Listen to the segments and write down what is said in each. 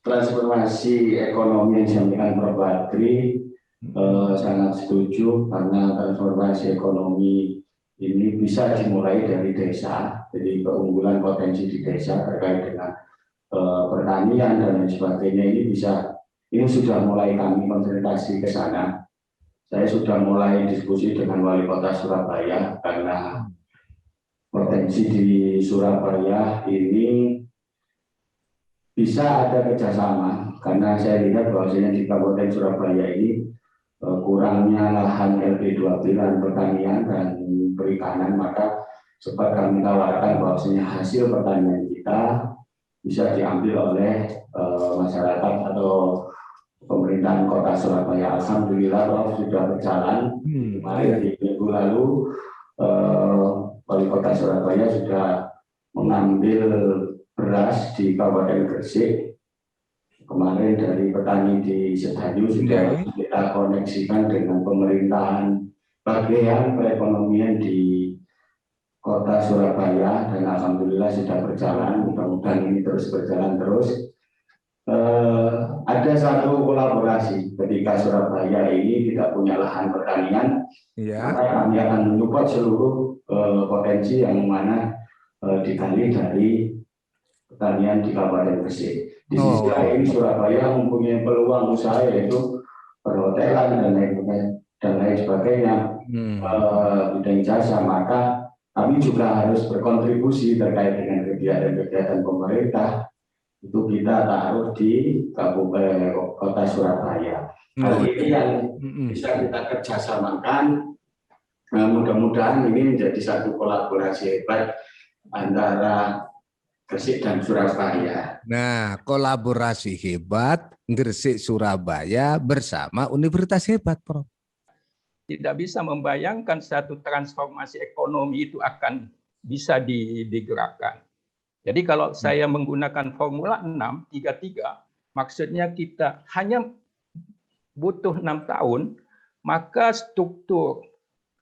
transformasi ekonomi yang disampaikan Prof. Badri, sangat setuju karena transformasi ekonomi ini bisa dimulai dari desa. Jadi keunggulan potensi di desa terkait dengan pertanian dan lain sebagainya ini sudah mulai kami konsentrasi ke sana. Saya sudah mulai diskusi dengan Wali Kota Surabaya karena potensi di Surabaya ini bisa ada kerjasama karena saya lihat bahwasanya di Kabupaten Surabaya ini kurangnya lahan LP2B lahan pertanian dan perikanan, maka sempat kami tawarkan bahwasanya hasil pertanian kita bisa diambil oleh masyarakat atau pemerintahan Kota Surabaya. Alhamdulillah Prof sudah berjalan. Kemarin di minggu lalu Wali Kota Surabaya sudah mengambil beras di Kabupaten Gresik. Kemarin dari petani di Sedayu sudah kita koneksikan dengan pemerintahan bagian perekonomian di Kota Surabaya dan alhamdulillah sudah berjalan. Mudah-mudahan ini terus berjalan terus. Ada satu kolaborasi ketika Surabaya ini tidak punya lahan pertanian, maka kami akan menyupport seluruh potensi yang mana digali dari pertanian di Kabupaten Gresik. Di sisi lain Surabaya mempunyai peluang usaha yaitu perhotelan dan lain sebagainya, bidang jasa, maka kami juga harus berkontribusi terkait dengan kegiatan-kegiatan pemerintah. Itu kita taruh di Kabupaten Kota Surabaya. Hal ini yang bisa kita kerjasamakan. Mudah-mudahan ini menjadi satu kolaborasi hebat antara Gresik dan Surabaya. Nah, kolaborasi hebat Gresik Surabaya bersama Universitas hebat, Prof. Tidak bisa membayangkan satu transformasi ekonomi itu akan bisa digerakkan. Jadi kalau saya menggunakan formula 633, maksudnya kita hanya butuh 6 tahun, maka struktur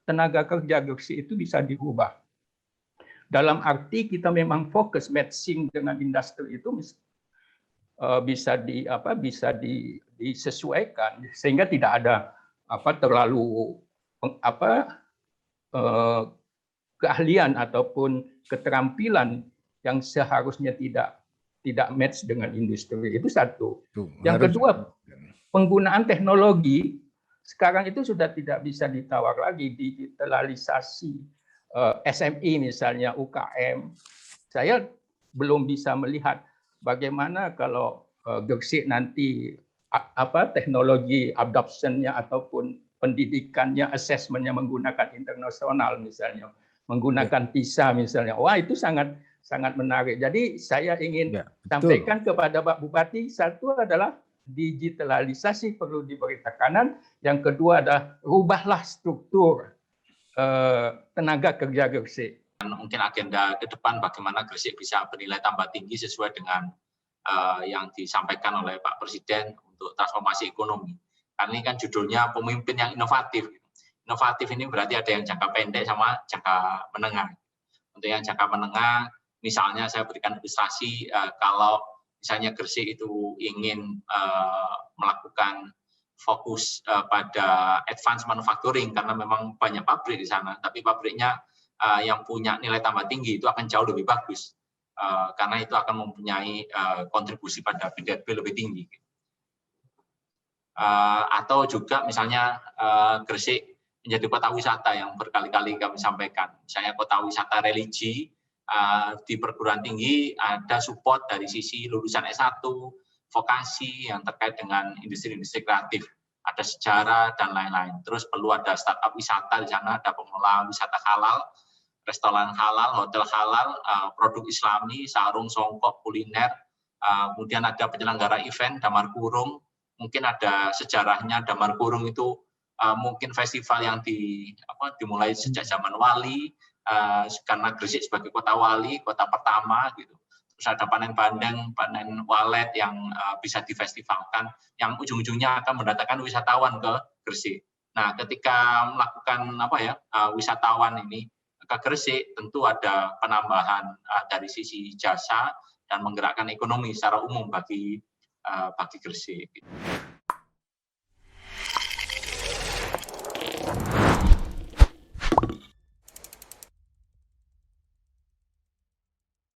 tenaga kerja Gresik itu bisa dirubah. Dalam arti kita memang fokus matching dengan industri itu bisa disesuaikan sehingga tidak ada terlalu keahlian ataupun keterampilan yang seharusnya tidak match dengan industri. Itu satu. Yang kedua, penggunaan teknologi sekarang itu sudah tidak bisa ditawar lagi. Digitalisasi SME misalnya, UKM. Saya belum bisa melihat bagaimana kalau Gresik nanti teknologi adoption-nya ataupun pendidikannya, assessment-nya menggunakan internasional misalnya, menggunakan PISA misalnya. Wah, itu sangat menarik. Jadi saya ingin sampaikan kepada Pak Bupati, satu adalah digitalisasi perlu diberi tekanan, yang kedua adalah rubahlah struktur tenaga kerja Gresik. Mungkin agenda ke depan bagaimana Gresik bisa bernilai tambah tinggi sesuai dengan yang disampaikan oleh Pak Presiden untuk transformasi ekonomi. Karena ini kan judulnya pemimpin yang inovatif. Inovatif ini berarti ada yang jangka pendek sama jangka menengah. Untuk yang jangka menengah, misalnya saya berikan ilustrasi, kalau misalnya Gresik itu ingin melakukan fokus pada advance manufacturing karena memang banyak pabrik di sana, tapi pabriknya yang punya nilai tambah tinggi itu akan jauh lebih bagus karena itu akan mempunyai kontribusi pada BDP lebih tinggi. Atau juga misalnya Gresik menjadi kota wisata yang berkali-kali kami sampaikan, misalnya kota wisata religi. Di perguruan tinggi ada support dari sisi lulusan S1, vokasi yang terkait dengan industri-industri kreatif, ada sejarah dan lain-lain. Terus perlu ada startup wisata di sana, ada pengelola wisata halal, restoran halal, hotel halal, produk Islami, sarung, songkok, kuliner. Kemudian ada penyelenggara event, Damar Kurung. Mungkin ada sejarahnya Damar Kurung itu mungkin festival yang dimulai sejak zaman Wali, karena Gresik sebagai kota wali, kota pertama gitu. Terus ada panen bandeng, panen walet yang bisa difestivalkan, yang ujung-ujungnya akan mendatangkan wisatawan ke Gresik. Nah, ketika melakukan wisatawan ini ke Gresik, tentu ada penambahan dari sisi jasa, dan menggerakkan ekonomi secara umum bagi Gresik.